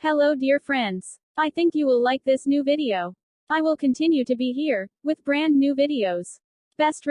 Hello dear friends. I think you will like this new video. I will continue to be here, with brand new videos. Best